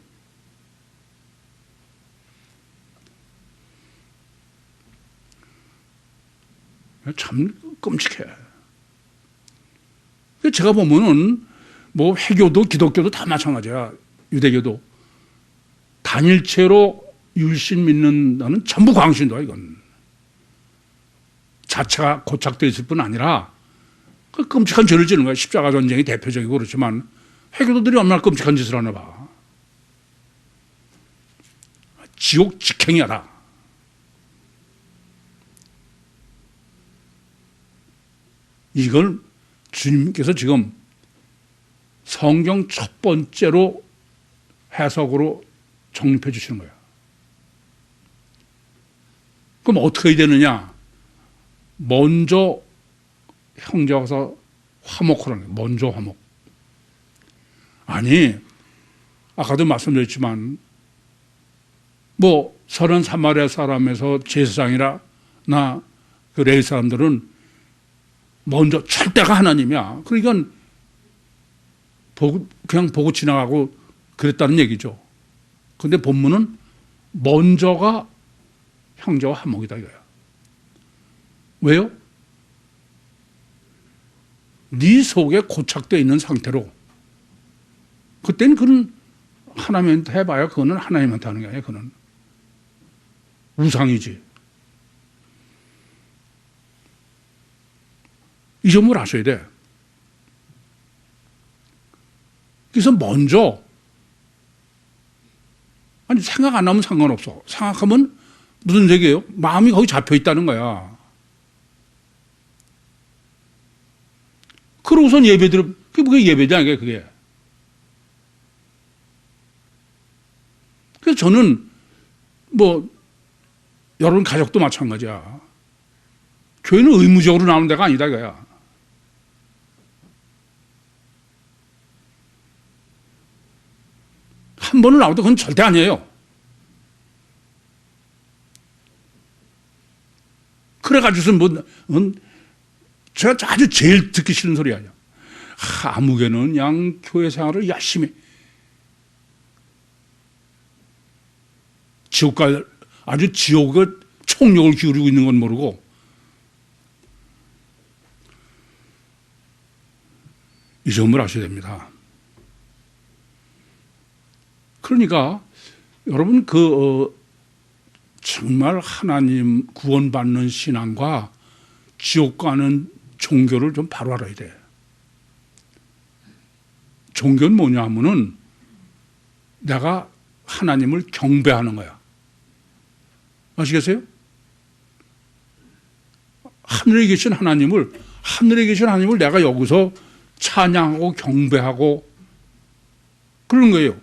참 끔찍해. 제가 보면은 뭐 회교도 기독교도 다 마찬가지야. 유대교도 단일체로 율신 믿는다는 전부 광신도야. 이건 자체가 고착되어 있을 뿐 아니라 그 끔찍한 죄를 지는 거야. 십자가 전쟁이 대표적이고 그렇지만 해교도들이 얼마나 끔찍한 짓을 하나 봐. 지옥 직행이야라. 이걸 주님께서 지금 성경 첫 번째로 해석으로 정립해 주시는 거예요. 그럼 어떻게 해야 되느냐? 먼저 형제와 가서 화목하라는 거예요. 먼저 화목. 아니, 아까도 말씀드렸지만 서른 사마리아 사람에서 제사장이라 나 그 레위 사람들은 먼저 절대가 하나님이야. 그러니까 그냥 보고 지나가고 그랬다는 얘기죠. 그런데 본문은 먼저가 형제와 화목이다 이거야. 왜요? 네 속에 고착되어 있는 상태로 그때는 그는 하나님한테 해봐야 그거는 하나님한테 하는 게 아니야. 그는 우상이지. 이 점을 아셔야 돼. 그래서 먼저 아니 생각 안 나면 상관없어. 생각하면 무슨 얘기예요? 마음이 거기 잡혀 있다는 거야. 그러고선 예배드려. 그게 예배냐 이게 그게. 그래서 저는 여러분 가족도 마찬가지야. 교회는 의무적으로 나오는 데가 아니다 이거야. 한 번을 나와도 그건 절대 아니에요. 그래가지고서 제가 아주 제일 듣기 싫은 소리 아니야. 아무개는 양 교회 생활을 열심히 지옥갈 아주 지옥의 총력을 기울이고 있는 건 모르고 이 점을 아셔야 됩니다. 그러니까 여러분 정말 하나님 구원받는 신앙과 지옥 가는 종교를 좀 바로 알아야 돼. 종교는 뭐냐 하면은 내가 하나님을 경배하는 거야. 아시겠어요? 하늘에 계신 하나님을 내가 여기서 찬양하고 경배하고 그러는 거예요.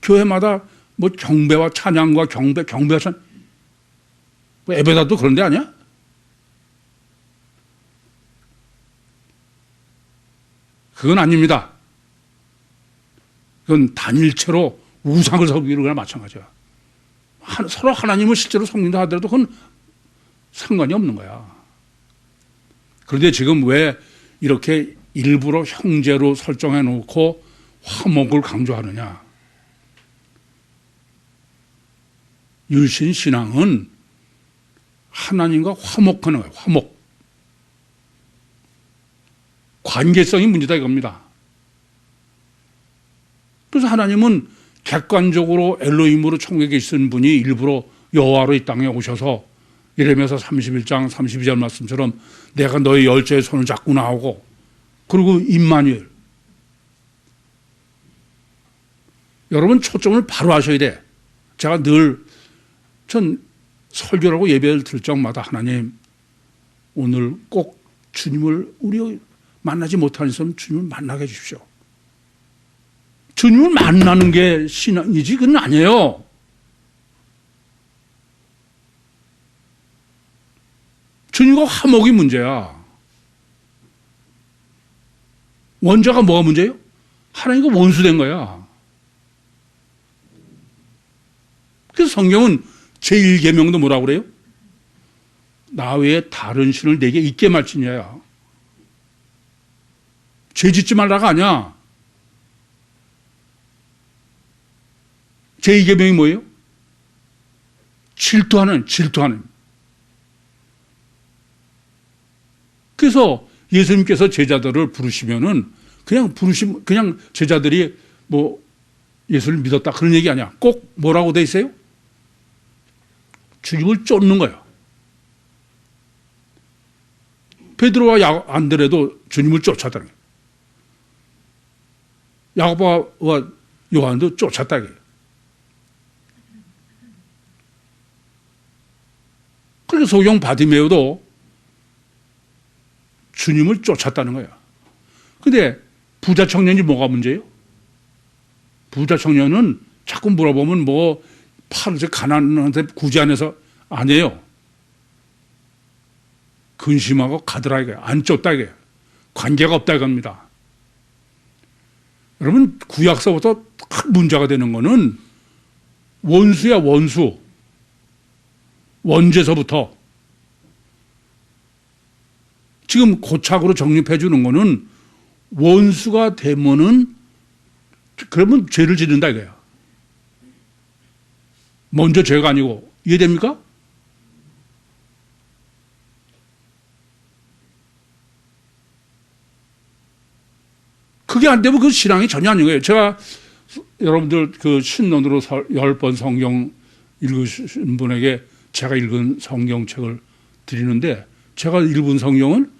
교회마다 경배와 찬양과 경배와 찬양 예배다도 그런 데 아니야? 그건 아닙니다. 그건 단일체로 우상을 섬기는 거나 마찬가지야. 서로 하나님을 실제로 섬긴다 하더라도 그건 상관이 없는 거야. 그런데 지금 왜 이렇게 일부러 형제로 설정해 놓고 화목을 강조하느냐? 율신 신앙은 하나님과 화목하는 거예요. 화목. 관계성이 문제다 이겁니다. 그래서 하나님은 객관적으로 엘로힘으로 천국에 계신 분이 일부러 여호와로 이 땅에 오셔서 예레미야서 31장 32절 말씀처럼 내가 너의 열조의 손을 잡고 나오고 그리고 임마누엘. 여러분 초점을 바로 하셔야 돼. 제가 전 설교라고 예배를 들 적마다 하나님 오늘 꼭 주님을 우리 만나지 못하는 사람 주님을 만나게 해주십시오. 주님을 만나는 게 신앙이지 그건 아니에요. 주님과 화목이 문제야. 원자가 뭐가 문제예요? 하나님과 원수된 거야. 그래서 성경은 제1계명도 뭐라고 그래요? 나 외에 다른 신을 내게 있게 말지니야. 죄 짓지 말라가 아니야. 제2계명이 뭐예요? 질투하는. 그래서 예수님께서 제자들을 부르시면은 그냥 제자들이 예수를 믿었다 그런 얘기 아니야. 꼭 뭐라고 돼 있어요? 주님을 쫓는 거야. 베드로와 안드레도 주님을 쫓았다는 거예요. 야고보와 요한도 쫓았다 이거예요. 그러니까 소경 바디메오도 주님을 쫓았다는 거예요. 근데 부자 청년이 뭐가 문제예요? 부자 청년은 자꾸 물어보면 뭐 팔을 가난한테 구제 안 해서 아니에요. 근심하고 가더라 이거예요. 안 쫓다 이거예요. 관계가 없다 이겁니다. 여러분 구약서부터 큰 문제가 되는 거는 원수야 원수. 원죄서부터 지금 고착으로 정립해 주는 거는 원수가 되면은 그러면 죄를 짓는다 이거야. 먼저 죄가 아니고 이해됩니까? 그게 안 되면 그 신앙이 전혀 아닌 거예요. 제가 여러분들 그 신론으로 10번 성경 읽으신 분에게 제가 읽은 성경책을 드리는데 제가 읽은 성경은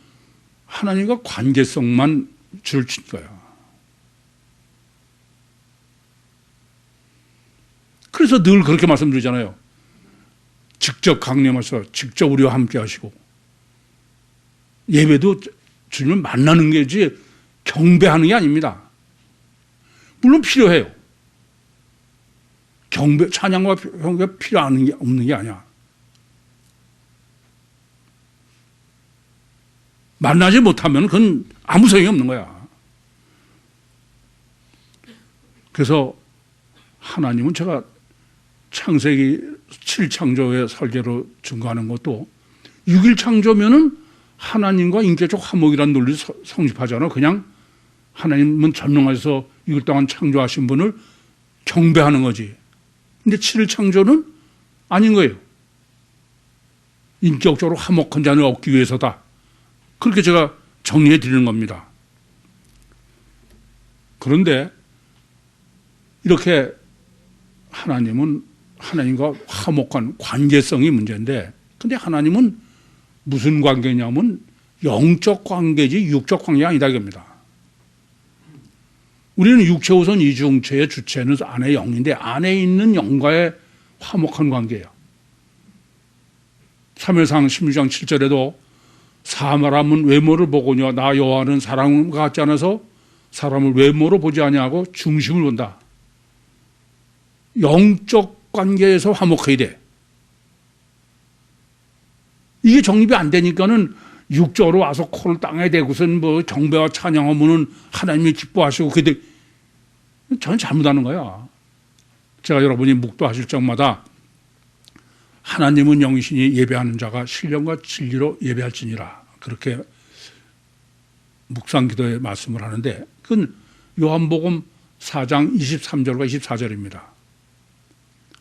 하나님과 관계성만 줄을 친 거예요. 그래서 늘 그렇게 말씀드리잖아요. 직접 강림하셔서 직접 우리와 함께 하시고 예배도 주님을 만나는 게지 경배하는 게 아닙니다. 물론 필요해요. 경배, 찬양과 경배가 필요한 게 없는 게 아니야. 만나지 못하면 그건 아무 소용이 없는 거야. 그래서 하나님은 제가 창세기 7창조의 설계로 증거하는 것도 6일 창조면은 하나님과 인격적 화목이라는 논리를 성립하잖아. 그냥 하나님은 전능하셔서 6일 동안 창조하신 분을 경배하는 거지. 근데 7일 창조는 아닌 거예요. 인격적으로 화목한 자를 얻기 위해서다. 그렇게 제가 정리해 드리는 겁니다. 그런데 이렇게 하나님은 하나님과 화목한 관계성이 문제인데 근데 하나님은 무슨 관계냐면 영적 관계지 육적 관계가 아니다 이겁니다. 우리는 육체 우선 이중체의 주체는 안의 영인데 안에 있는 영과의 화목한 관계예요. 사무엘상 16장 7절에도 사람은 외모를 보거니와 나 여호와는 사람과 같지 않아서 사람을 외모로 보지 아니하고 중심을 본다. 영적 관계에서 화목해야 돼. 이게 정립이 안 되니까는 육적으로 와서 코를 땅에 대고선 뭐 경배와 찬양하면은 하나님이 기뻐하시고 그게 전혀 잘못하는 거야. 제가 여러분이 묵도하실 적마다 하나님은 영이시니 예배하는 자가 신령과 진리로 예배할지니라 그렇게 묵상기도에 말씀을 하는데 그건 요한복음 4장 23절과 24절입니다.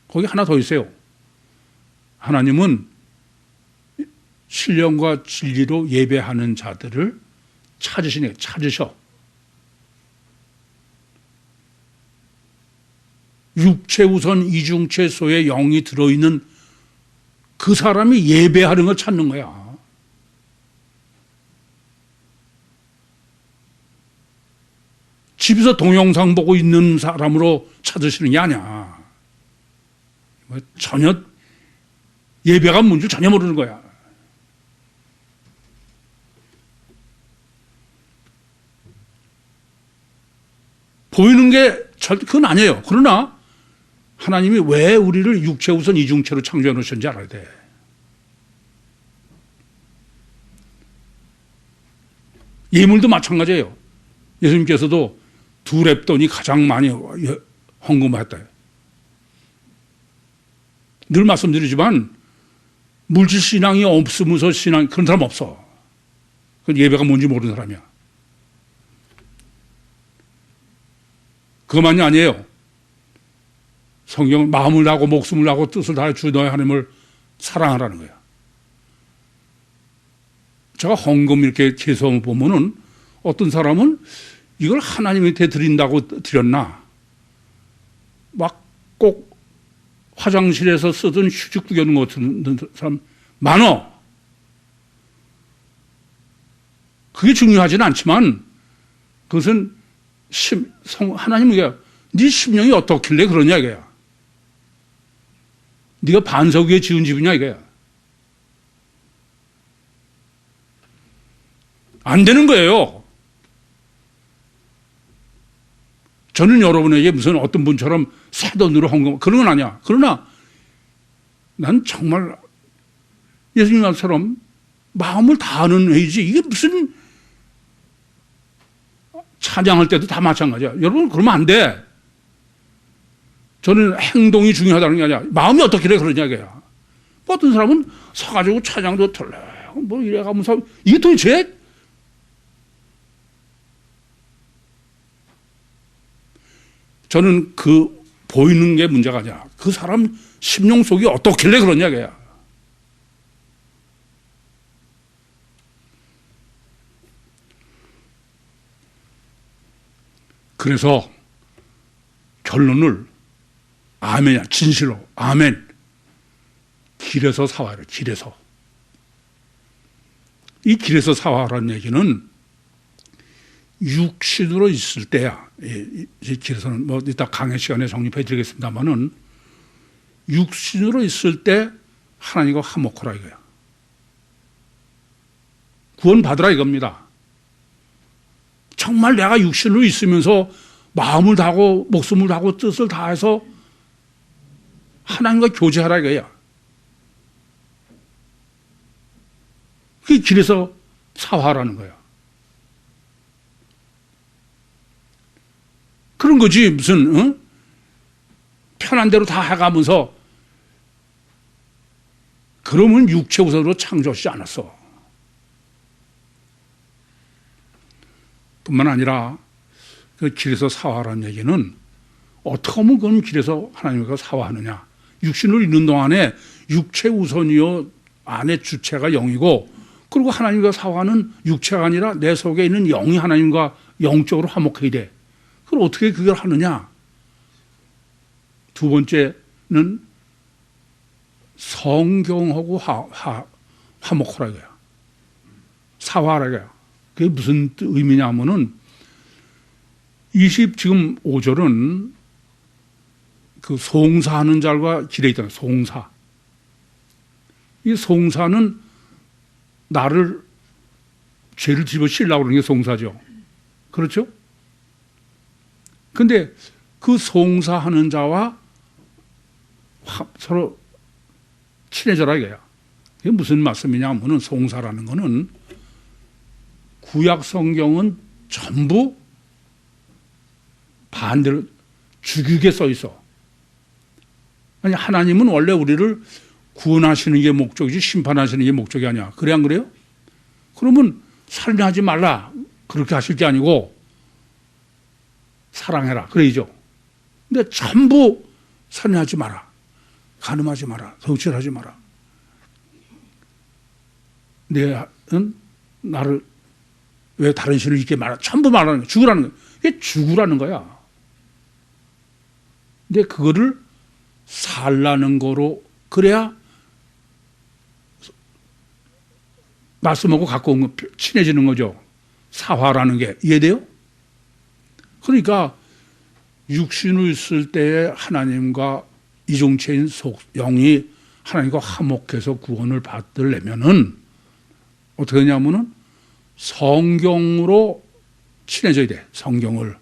거기 하나 더 있어요. 하나님은 신령과 진리로 예배하는 자들을 찾으시네. 찾으셔. 육체 우선 이중체 속에 영이 들어있는 그 사람이 예배하는 걸 찾는 거야. 집에서 동영상 보고 있는 사람으로 찾으시는 게 아니야. 전혀 예배가 뭔지 전혀 모르는 거야. 보이는 게 그건 아니에요. 그러나 하나님이 왜 우리를 육체 우선 이중체로 창조해 놓으셨는지 알아야 돼. 예물도 마찬가지예요. 예수님께서도 두 렙돈이 가장 많이 헌금했다. 늘 말씀드리지만 물질 신앙이 없으면서 신앙 그런 사람 없어. 그건 예배가 뭔지 모르는 사람이야. 그것만이 아니에요. 성경은 마음을 다하고 목숨을 다하고 뜻을 다해 주 너의 하나님을 사랑하라는 거야. 제가 헌금 이렇게 계속 보면은 어떤 사람은 이걸 하나님한테 드린다고 드렸나? 막 꼭 화장실에서 쓰던 휴지 구겨놓은 것 같은 사람 많어. 그게 중요하지는 않지만 그것은 하나님은 네 심령이 어떻길래 그러냐 이거야. 네가 반석 위에 지은 집이냐 이거야. 안 되는 거예요. 저는 여러분에게 무슨 어떤 분처럼 새 돈으로 헌금 그런 건 아니야. 그러나 난 정말 예수님처럼 마음을 다하는 회의지. 이게 무슨 찬양할 때도 다 마찬가지야. 여러분 그러면 안 돼. 저는 행동이 중요하다는 게 아니라 마음이 어떻길래 그러냐 이거야. 어떤 사람은 서가지고 찬양도 털렁 뭐 이래가면서 이게 도대체 저는 그 보이는 게 문제가 아니야. 그 사람 심령 속이 어떻길래 그러냐 이거야. 그래서 결론을 아멘이야. 진실로 아멘. 길에서 사와라. 길에서. 이 길에서 사와라는 얘기는 육신으로 있을 때야. 이 길에서는 뭐 이따 강의 시간에 정립해 드리겠습니다만은 육신으로 있을 때 하나님과 화목하라 이거야. 구원 받으라 이겁니다. 정말 내가 육신으로 있으면서 마음을 다하고 목숨을 다하고 뜻을 다해서 하나님과 교제하라 이거야. 그게 길에서 사화라는 거야. 그런 거지 무슨 편한 대로 다 해가면서 그러면 육체 우선으로 창조하지 않았어. 뿐만 아니라 그 길에서 사화라는 얘기는 어떻게 하면 그건 길에서 하나님과 사화하느냐. 육신을 있는 동안에 육체 우선이요 안에 주체가 영이고 그리고 하나님과 사화는 육체가 아니라 내 속에 있는 영이 하나님과 영적으로 화목해야 돼. 그걸 어떻게 그걸 하느냐. 두 번째는 성경하고 화목하라 이거야. 사화하라 이거야. 그게 무슨 의미냐 하면은 지금 5절은 그 송사하는 자가 길에 있다는 송사. 이 송사는 나를 죄를 집어치려고 그러는 게 송사죠. 그렇죠? 근데 그 송사하는 자와 서로 친해져라 이거야. 이게 무슨 말씀이냐 하면은 송사라는 거는 구약 성경은 전부 반대로 죽이게 써 있어. 아니 하나님은 원래 우리를 구원하시는 게 목적이지 심판하시는 게 목적이 아니야. 그래 안 그래요? 그러면 살인하지 말라 그렇게 하실 게 아니고 사랑해라 그래야죠. 근데 전부 살인하지 마라, 간음하지 마라, 성취하지 마라. 나를 왜 다른 신을 잊게 말아? 전부 말하는 거야. 죽으라는 거야. 이게 죽으라는 거야. 근데 그거를 살라는 거로 그래야 말씀하고 가까운 친해지는 거죠. 사화라는 게 이해돼요? 그러니까 육신을 있을 때에 하나님과 이중체인 영이 하나님과 화목해서 구원을 받으려면은 어떻게 하냐면은 성경으로 친해져야 돼. 성경을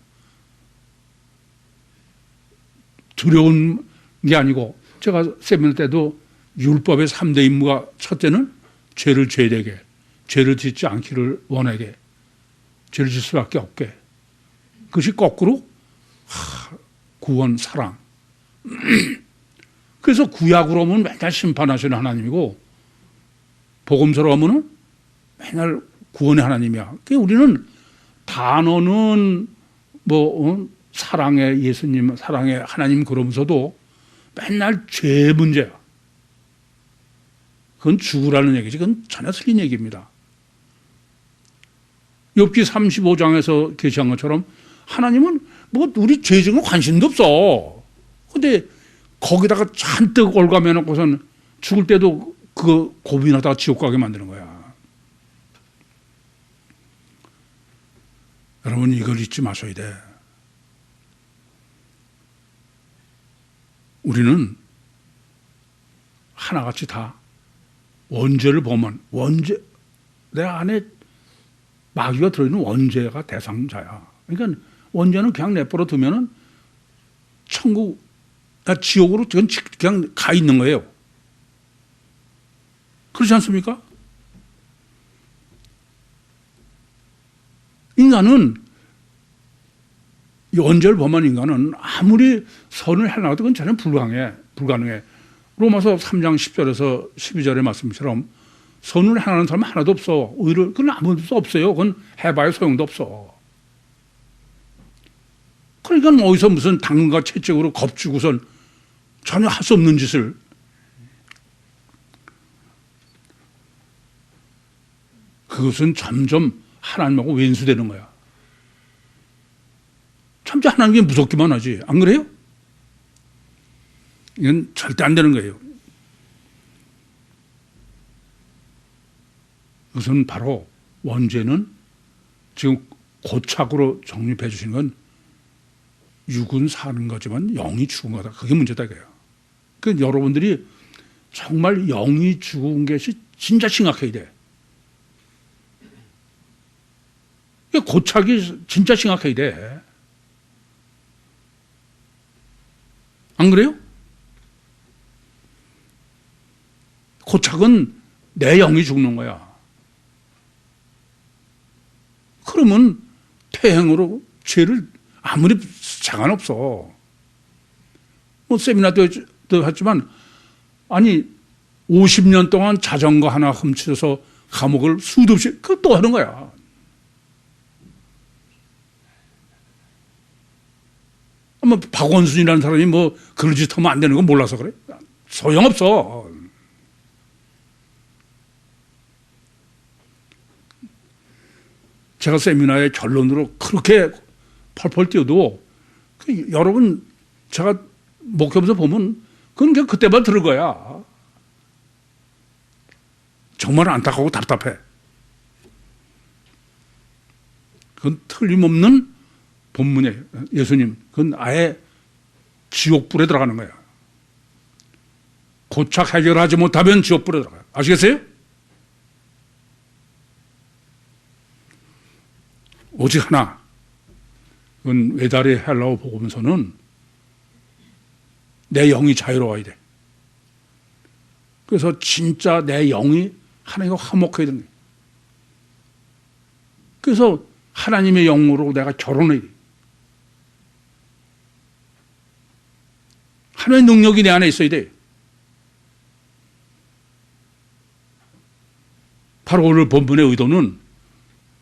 두려운 게 아니고 제가 세미나 때도 율법의 3대 임무가 첫째는 죄를 죄되게, 죄를 짓지 않기를 원하게, 죄를 짓을 수밖에 없게. 그것이 거꾸로 구원, 사랑. 그래서 구약으로 하면 맨날 심판하시는 하나님이고 복음서로 하면은 맨날 구원의 하나님이야. 그러니까 우리는 단어는 사랑의 예수님, 사랑의 하나님 그러면서도 맨날 죄 문제야. 그건 죽으라는 얘기지. 그건 전혀 틀린 얘기입니다. 욥기 35장에서 계시한 것처럼 하나님은 우리 죄 지은 거 관심도 없어. 근데 거기다가 잔뜩 올가매 놓고선 죽을 때도 그 고민하다가 지옥 가게 만드는 거야. 여러분 이걸 잊지 마셔야 돼. 우리는 하나같이 다 원죄를 범한 내 안에 마귀가 들어있는 원죄가 대상자야. 그러니까 원죄는 그냥 내버려 두면은 지옥으로 그냥 가 있는 거예요. 그렇지 않습니까? 인간은, 이 원죄를 범한 인간은 아무리 선을 해나가도 그건 전혀 불가능해. 로마서 3장 10절에서 12절의 말씀처럼 선을 행하는 사람은 하나도 없어. 그건 아무도 없어요. 그건 해봐야 소용도 없어. 그러니까 어디서 무슨 당근과 채찍으로 겁주고선 전혀 할 수 없는 짓을. 그것은 점점 하나님하고 왼수되는 거야. 점점 하나님이 무섭기만 하지. 안 그래요? 이건 절대 안 되는 거예요. 그것은 바로 원죄는 지금 고착으로 정립해 주시는 건 육은 사는 거지만 영이 죽은 거다. 그게 문제다 이거예요. 그러니까 여러분들이 정말 영이 죽은 것이 진짜 심각해야 돼. 고착이 진짜 심각해야 돼. 안 그래요? 고착은 내 영이 죽는 거야. 그러면 퇴행으로 죄를 아무리 상관없어. 뭐 세미나도 했지만, 아니 50년 동안 자전거 하나 훔쳐서 감옥을 수도 없이 그것도 하는 거야. 뭐 박원순이라는 사람이 뭐 그런 짓 하면 안 되는 거 몰라서 그래? 소용없어. 제가 세미나의 결론으로 그렇게 펄펄 뛰어도 여러분 제가 목회하면서 보면 그건 그냥 그때만 들을 거야. 정말 안타깝고 답답해. 그건 틀림없는 본문이에요. 예수님, 그건 아예 지옥불에 들어가는 거야. 고착 해결하지 못하면 지옥불에 들어가요. 아시겠어요? 오직 하나, 그건 외다리 헬라어 복음서는 내 영이 자유로워야 돼. 그래서 진짜 내 영이 하나님과 화목해야 되는 거예요. 그래서 하나님의 영으로 내가 결혼해야 돼. 하나님의 능력이 내 안에 있어야 돼. 바로 오늘 본문의 의도는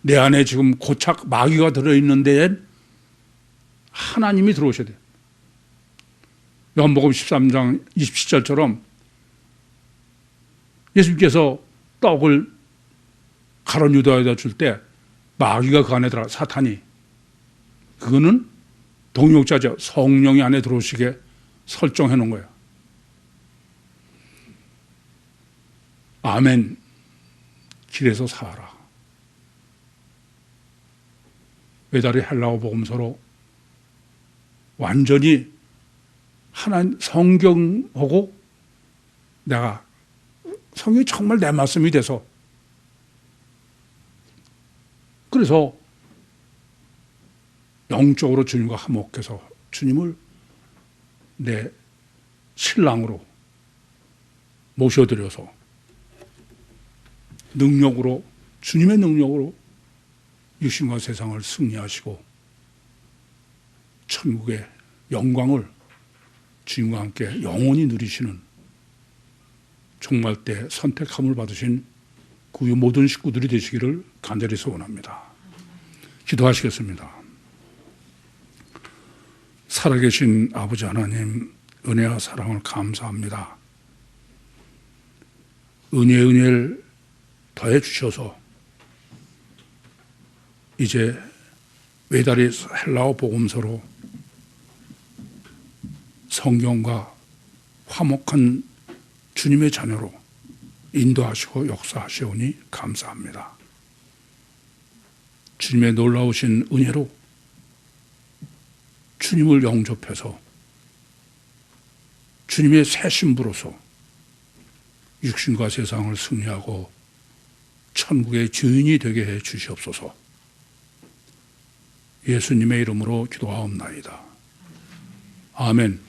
내 안에 지금 고착 마귀가 들어있는 데에 하나님이 들어오셔야 돼요. 요한복음 13장 27절처럼 예수님께서 떡을 가론 유다에다 줄 때 마귀가 그 안에 들어가, 사탄이. 그거는 동역자죠. 성령이 안에 들어오시게 설정해 놓은 거예요. 아멘. 길에서 살아. 외다리 헬라어 복음서로 완전히 하나님 성경하고 내가 성경이 정말 내 말씀이 돼서, 그래서 영적으로 주님과 화목해서 주님을 내 신랑으로 모셔드려서 능력으로, 주님의 능력으로 육신과 세상을 승리하시고 천국의 영광을 주님과 함께 영원히 누리시는 종말 때 선택함을 받으신 구유 모든 식구들이 되시기를 간절히 소원합니다. 기도하시겠습니다. 살아계신 아버지 하나님, 은혜와 사랑을 감사합니다. 은혜를 더해 주셔서 이제 외다리 헬라어 복음서로 성경과 화목한 주님의 자녀로 인도하시고 역사하시오니 감사합니다. 주님의 놀라우신 은혜로 주님을 영접해서 주님의 새 신부로서 육신과 세상을 승리하고 천국의 주인이 되게 해 주시옵소서. 예수님의 이름으로 기도하옵나이다. 아멘.